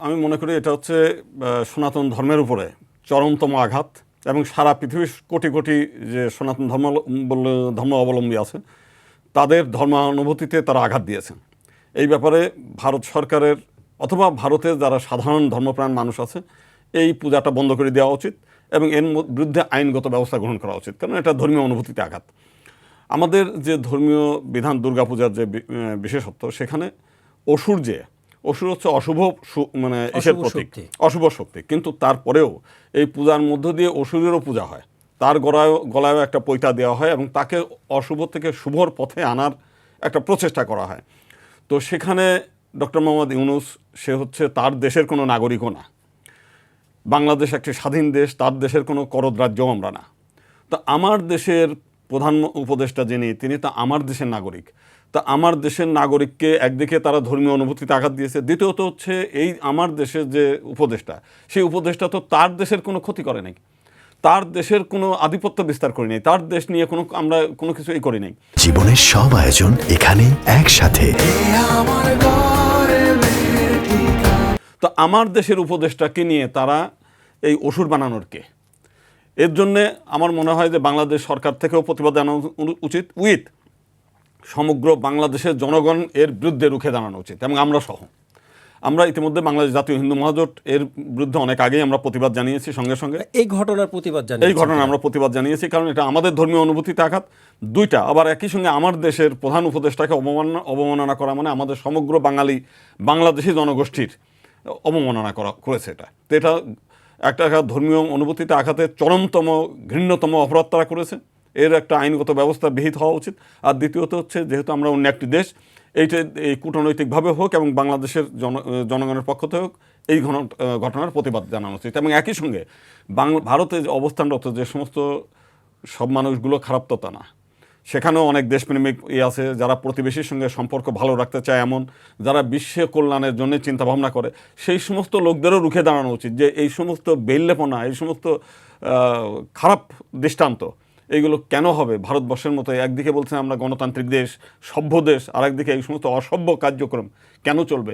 আমি মনে করি এটা হচ্ছে সনাতন ধর্মের উপরে চরমতম আঘাত এবং সারা পৃথিবীর কোটি কোটি যে সনাতন ধর্ম অবলম্বী আছে তাদের ধর্মানুভূতিতে তারা আঘাত দিয়েছেন। এই ব্যাপারে ভারত সরকারের অথবা ভারতের যারা সাধারণ ধর্মপ্রাণ মানুষ আছে এই পূজাটা বন্ধ করে দেওয়া উচিত এবং এর বিরুদ্ধে আইনগত ব্যবস্থা গ্রহণ করা উচিত, কারণ এটা ধর্মীয় অনুভূতিতে আঘাত। আমাদের যে ধর্মীয় বিধান দুর্গাপূজার যে বিশেষত্ব, সেখানে অসুর হচ্ছে অশুভ মানে এসের প্রতীক, অশুভ শক্তি, কিন্তু তারপরেও এই পূজার মধ্য দিয়ে অসুরেরও পূজা হয়, তার গলায়ও একটা পৈতা দেওয়া হয় এবং তাকে অশুভ থেকে শুভর পথে আনার একটা প্রচেষ্টা করা হয়। তো সেখানে ডক্টর মোহাম্মদ ইউনূস সে হচ্ছে তার দেশের কোনো নাগরিকও না, বাংলাদেশ একটি স্বাধীন দেশ, তার দেশের কোনো করদরাজ্যও আমরা না। তো আমার দেশের প্রধান উপদেষ্টা যিনি, তিনি তো আমার দেশের নাগরিক। তা আমার দেশের নাগরিককে একদিকে তারা ধর্মীয় অনুভূতিতে আঘাত দিয়েছে, দ্বিতীয়ত হচ্ছে এই আমার দেশের যে উপদেষ্টা, সেই উপদেষ্টা তো তার দেশের কোনো ক্ষতি করে নাই, তার দেশের কোনো আধিপত্য বিস্তার করি নাই, তার দেশ নিয়ে আমরা কোনো কিছুই করি নাই। জীবনের সব আয়োজন এখানে একসাথে। তো আমার দেশের উপদেষ্টাকে নিয়ে তারা এই অসুর বানানোর কে? এর জন্যে আমার মনে হয় যে বাংলাদেশ সরকার থেকেও প্রতিবাদ জানানো উচিত, উইথ সমগ্র বাংলাদেশের জনগণ এর বিরুদ্ধে রুখে দাঁড়ানো উচিত, এবং আমরা সহ। আমরা ইতিমধ্যে বাংলাদেশ জাতীয় হিন্দু মহাজোট এর বিরুদ্ধে অনেক আগেই আমরা প্রতিবাদ জানিয়েছি। সঙ্গে সঙ্গে এই ঘটনা আমরা প্রতিবাদ জানিয়েছি, কারণ এটা আমাদের ধর্মীয় অনুভূতিতে আঘাত। দুইটা আবার একই সঙ্গে আমার দেশের প্রধান উপদেষ্টাকে অবমাননা করা মানে আমাদের সমগ্র বাংলাদেশি জনগোষ্ঠীর অবমাননা করেছে এটা। তো এটা একটা ধর্মীয় অনুভূতিতে আঘাতের চরমতম ঘৃণ্যতম অপরাধ তারা করেছে, এর একটা আইনগত ব্যবস্থা বিহিত হওয়া উচিত। আর দ্বিতীয়ত হচ্ছে, যেহেতু আমরা অন্য একটি দেশ, এই কূটনৈতিকভাবে হোক এবং বাংলাদেশের জনগণের পক্ষ থেকে হোক এই ঘটনার প্রতিবাদ জানানো উচিত। এবং একই সঙ্গে ভারতে অবস্থানরত যে সমস্ত সব মানুষগুলো খারাপ তো তা না, সেখানেও অনেক দেশপ্রেমিক আছে যারা প্রতিবেশীর সঙ্গে সম্পর্ক ভালো রাখতে চায়, এমন যারা বিশ্ব কল্যাণের জন্য চিন্তাভাবনা করে, সেই সমস্ত লোকদেরও রুখে দাঁড়ানো উচিত যে এই সমস্ত বেল্লেপনা, এই সমস্ত খারাপ দৃষ্টান্ত এইগুলো কেন হবে। ভারতবর্ষের মতো একদিকে বলছেন আমরা গণতান্ত্রিক দেশ, সভ্য দেশ, আর একদিকে এই সমস্ত অসভ্য কার্যক্রম কেন চলবে?